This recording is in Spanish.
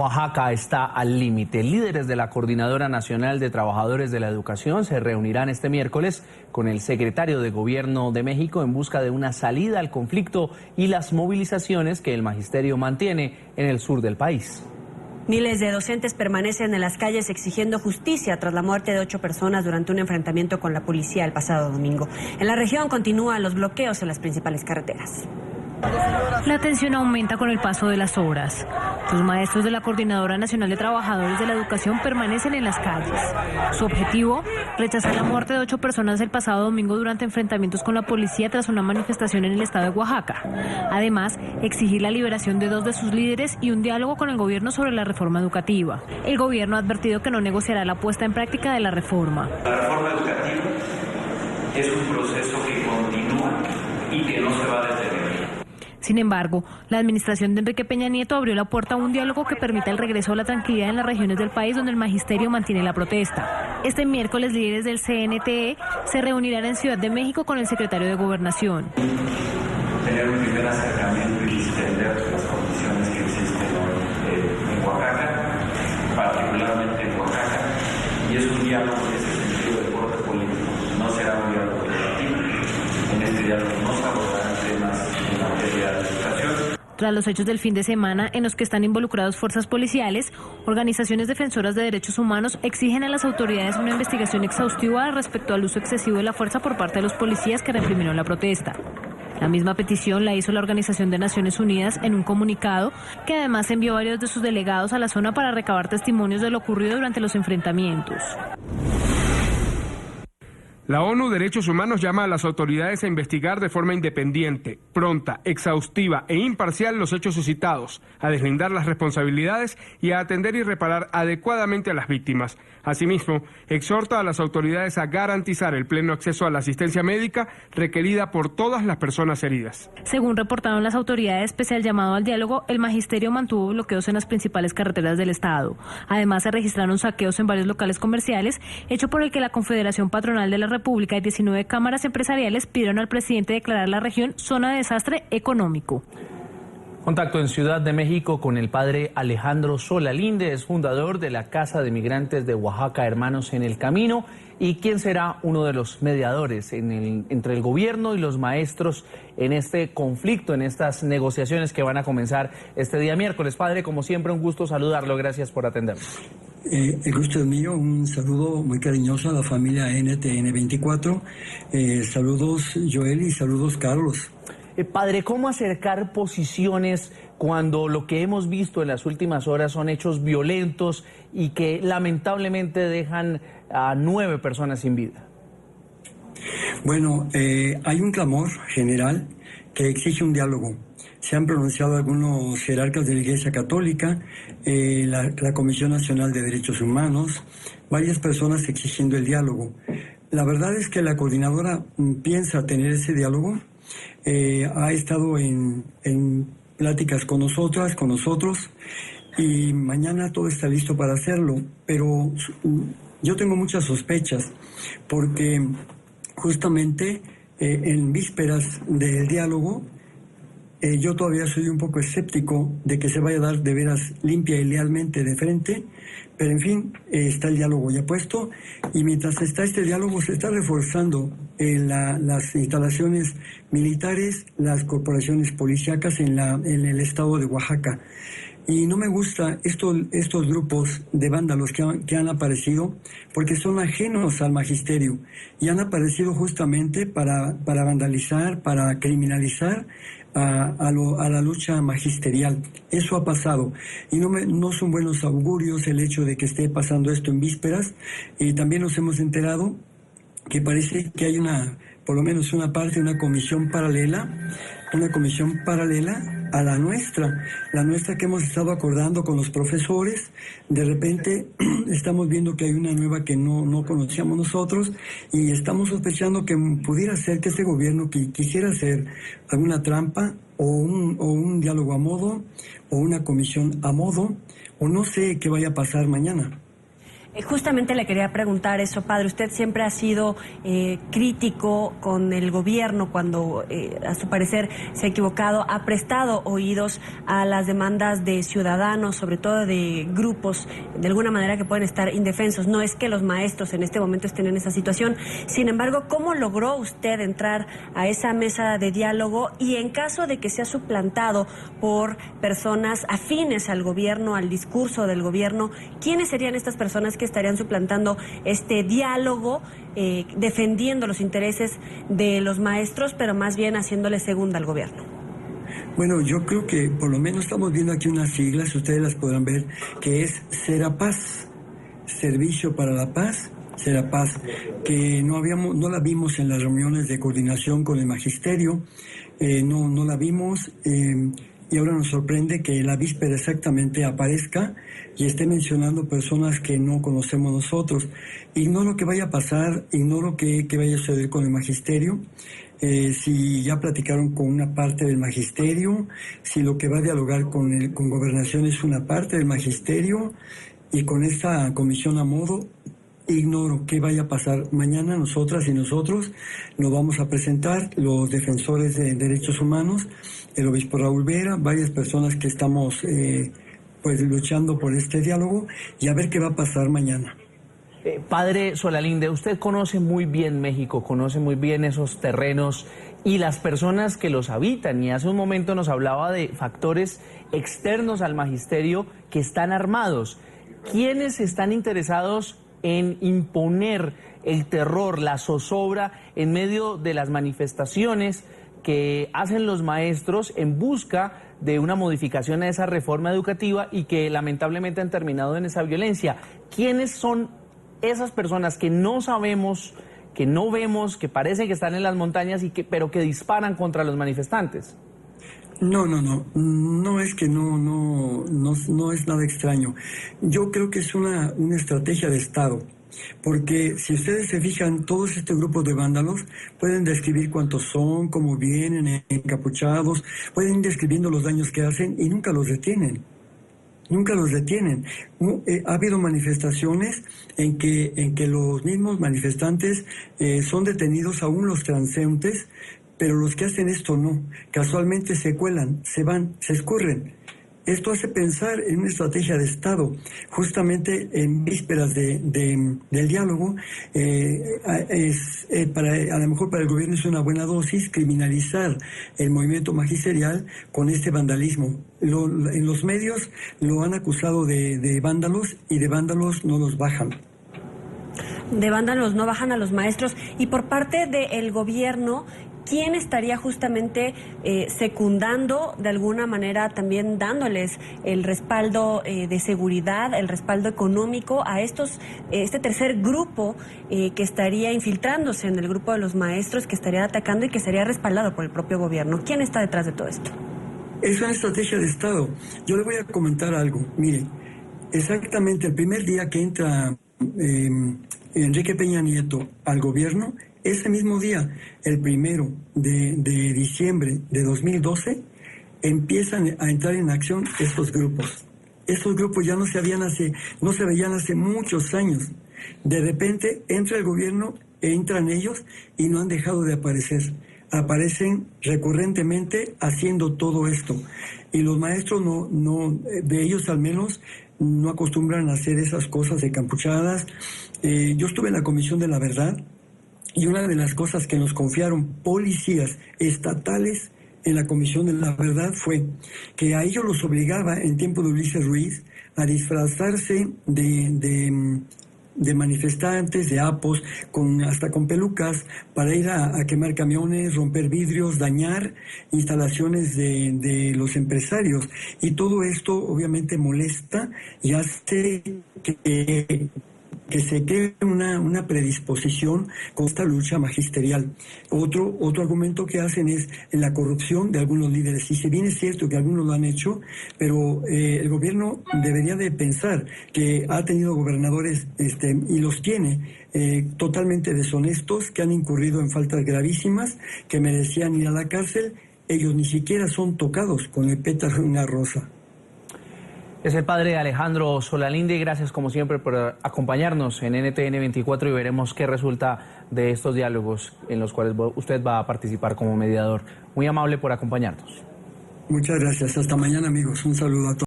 Oaxaca está al límite. Líderes de la Coordinadora Nacional de Trabajadores de la Educación se reunirán este miércoles con el secretario de Gobierno de México en busca de una salida al conflicto y las movilizaciones que el magisterio mantiene en el sur del país. Miles de docentes permanecen en las calles exigiendo justicia tras la muerte de 8 personas durante un enfrentamiento con la policía el pasado domingo. En la región continúan los bloqueos en las principales carreteras. La tensión aumenta con el paso de las horas. Los maestros de la Coordinadora Nacional de Trabajadores de la Educación permanecen en las calles. Su objetivo, rechazar la muerte de 8 personas el pasado domingo durante enfrentamientos con la policía tras una manifestación en el estado de Oaxaca. Además, exigir la liberación de 2 de sus líderes y un diálogo con el gobierno sobre la reforma educativa. El gobierno ha advertido que no negociará la puesta en práctica de la reforma. La reforma educativa es un proceso que continúa y que no se va a detener. Sin embargo, la administración de Enrique Peña Nieto abrió la puerta a un diálogo que permita el regreso a la tranquilidad en las regiones del país donde el magisterio mantiene la protesta. Este miércoles, líderes del CNTE se reunirán en Ciudad de México con el secretario de Gobernación. Tener un primer acercamiento y distender las condiciones que existen en Oaxaca, particularmente en Oaxaca, y es un diálogo en ese sentido de corte político, no será un diálogo educativo. En este diálogo no se abordarán temas en materia de educación. Tras los hechos del fin de semana en los que están involucrados fuerzas policiales, organizaciones defensoras de derechos humanos exigen a las autoridades una investigación exhaustiva respecto al uso excesivo de la fuerza por parte de los policías que reprimieron la protesta. La misma petición la hizo la Organización de Naciones Unidas en un comunicado que además envió varios de sus delegados a la zona para recabar testimonios de lo ocurrido durante los enfrentamientos. La ONU Derechos Humanos llama a las autoridades a investigar de forma independiente, pronta, exhaustiva e imparcial los hechos suscitados, a deslindar las responsabilidades y a atender y reparar adecuadamente a las víctimas. Asimismo, exhorta a las autoridades a garantizar el pleno acceso a la asistencia médica requerida por todas las personas heridas. Según reportaron las autoridades, pese al llamado al diálogo, el magisterio mantuvo bloqueos en las principales carreteras del estado. Además, se registraron saqueos en varios locales comerciales, hecho por el que la Confederación Patronal de la República y 19 cámaras empresariales pidieron al presidente declarar la región zona de desastre económico. Contacto en Ciudad de México con el padre Alejandro Solalinde, es fundador de la Casa de Migrantes de Oaxaca, Hermanos en el Camino, y quien será uno de los mediadores entre el gobierno y los maestros en este conflicto, en estas negociaciones que van a comenzar este día miércoles. Padre, como siempre, un gusto saludarlo, gracias por atendernos. El gusto es mío, un saludo muy cariñoso a la familia NTN 24, saludos Joel y saludos Carlos. Padre, ¿cómo acercar posiciones cuando lo que hemos visto en las últimas horas son hechos violentos y que lamentablemente dejan a 9 personas sin vida? Bueno, hay un clamor general que exige un diálogo. Se han pronunciado algunos jerarcas de la Iglesia Católica, la Comisión Nacional de Derechos Humanos, varias personas exigiendo el diálogo. La verdad es que la coordinadora piensa tener ese diálogo. Ha estado en pláticas con nosotros, y mañana todo está listo para hacerlo, pero yo tengo muchas sospechas porque justamente en vísperas del diálogo yo todavía soy un poco escéptico de que se vaya a dar de veras limpia y lealmente de frente, pero en fin, está el diálogo ya puesto, y mientras está este diálogo se está reforzando las instalaciones militares, las corporaciones policíacas en el estado de Oaxaca. Y no me gusta estos grupos de vándalos que han aparecido, porque son ajenos al magisterio y han aparecido justamente para vandalizar, para criminalizar a la lucha magisterial. Eso ha pasado y no son buenos augurios el hecho de que esté pasando esto en vísperas. Y también nos hemos enterado que parece que hay por lo menos una comisión paralela a la nuestra que hemos estado acordando con los profesores. De repente estamos viendo que hay una nueva que no conocíamos nosotros, y estamos sospechando que pudiera ser que este gobierno quisiera hacer alguna trampa o un diálogo a modo o una comisión a modo, o no sé qué vaya a pasar mañana. Justamente le quería preguntar eso, padre. Usted siempre ha sido crítico con el gobierno cuando, a su parecer, se ha equivocado, ha prestado oídos a las demandas de ciudadanos, sobre todo de grupos, de alguna manera que pueden estar indefensos. No es que los maestros en este momento estén en esa situación. Sin embargo, ¿cómo logró usted entrar a esa mesa de diálogo? Y en caso de que sea suplantado por personas afines al gobierno, al discurso del gobierno, ¿quiénes serían estas personas que estarían suplantando este diálogo, defendiendo los intereses de los maestros, pero más bien haciéndole segunda al gobierno? Bueno, yo creo que por lo menos estamos viendo aquí unas siglas, ustedes las podrán ver, que es Serapaz, Servicio para la Paz, Serapaz, que no la vimos en las reuniones de coordinación con el magisterio, no la vimos. Y ahora nos sorprende que la víspera exactamente aparezca y esté mencionando personas que no conocemos nosotros. Ignoro que vaya a pasar, ignoro que vaya a suceder con el magisterio, si ya platicaron con una parte del magisterio, si lo que va a dialogar con gobernación es una parte del magisterio, y con esta comisión a modo, ignoro qué vaya a pasar. Mañana nosotras y nosotros nos vamos a presentar, los defensores de derechos humanos, el obispo Raúl Vera, varias personas que estamos pues luchando por este diálogo, y a ver qué va a pasar mañana. Padre Solalinde, usted conoce muy bien México, conoce muy bien esos terrenos y las personas que los habitan, y hace un momento nos hablaba de factores externos al magisterio que están armados. ¿Quiénes están interesados en imponer el terror, la zozobra en medio de las manifestaciones que hacen los maestros en busca de una modificación a esa reforma educativa y que lamentablemente han terminado en esa violencia? ¿Quiénes son esas personas que no sabemos, que no vemos, que parecen que están en las montañas pero que disparan contra los manifestantes? No es que no es nada extraño. Yo creo que es una estrategia de Estado, porque si ustedes se fijan, todos estos grupos de vándalos pueden describir cuántos son, cómo vienen encapuchados, pueden ir describiendo los daños que hacen y nunca los detienen. Ha habido manifestaciones en que los mismos manifestantes son detenidos, aún los transeúntes, pero los que hacen esto no. Casualmente se cuelan, se van, se escurren. Esto hace pensar en una estrategia de Estado. Justamente en vísperas del diálogo, a lo mejor para el gobierno es una buena dosis criminalizar el movimiento magisterial con este vandalismo. En los medios lo han acusado de vándalos, y de vándalos no los bajan. De vándalos no bajan a los maestros. Y por parte del gobierno, ¿quién estaría justamente secundando, de alguna manera también dándoles el respaldo de seguridad, el respaldo económico a este tercer grupo que estaría infiltrándose en el grupo de los maestros, que estaría atacando y que sería respaldado por el propio gobierno? ¿Quién está detrás de todo esto? Es una estrategia de Estado. Yo le voy a comentar algo. Mire, exactamente el primer día que entra Enrique Peña Nieto al gobierno, ese mismo día, el 1 de diciembre de 2012, empiezan a entrar en acción estos grupos. Estos grupos ya no se veían hace muchos años. De repente entra el gobierno, entran ellos y no han dejado de aparecer. Aparecen recurrentemente haciendo todo esto. Y los maestros de ellos al menos, no acostumbran a hacer esas cosas de campuchadas. Yo estuve en la Comisión de la Verdad, y una de las cosas que nos confiaron policías estatales en la Comisión de la Verdad fue que a ellos los obligaba, en tiempo de Ulises Ruiz, a disfrazarse de manifestantes, de apos, hasta con pelucas, para ir a quemar camiones, romper vidrios, dañar instalaciones de los empresarios. Y todo esto obviamente molesta y hace que se cree una predisposición con esta lucha magisterial. Otro argumento que hacen es en la corrupción de algunos líderes. Y si bien es cierto que algunos lo han hecho, pero el gobierno debería de pensar que ha tenido gobernadores, y los tiene, totalmente deshonestos, que han incurrido en faltas gravísimas, que merecían ir a la cárcel. Ellos ni siquiera son tocados con el pétalo de una rosa. Es el padre Alejandro Solalinde. Gracias como siempre por acompañarnos en NTN 24 y veremos qué resulta de estos diálogos en los cuales usted va a participar como mediador. Muy amable por acompañarnos. Muchas gracias. Hasta mañana, amigos. Un saludo a todos.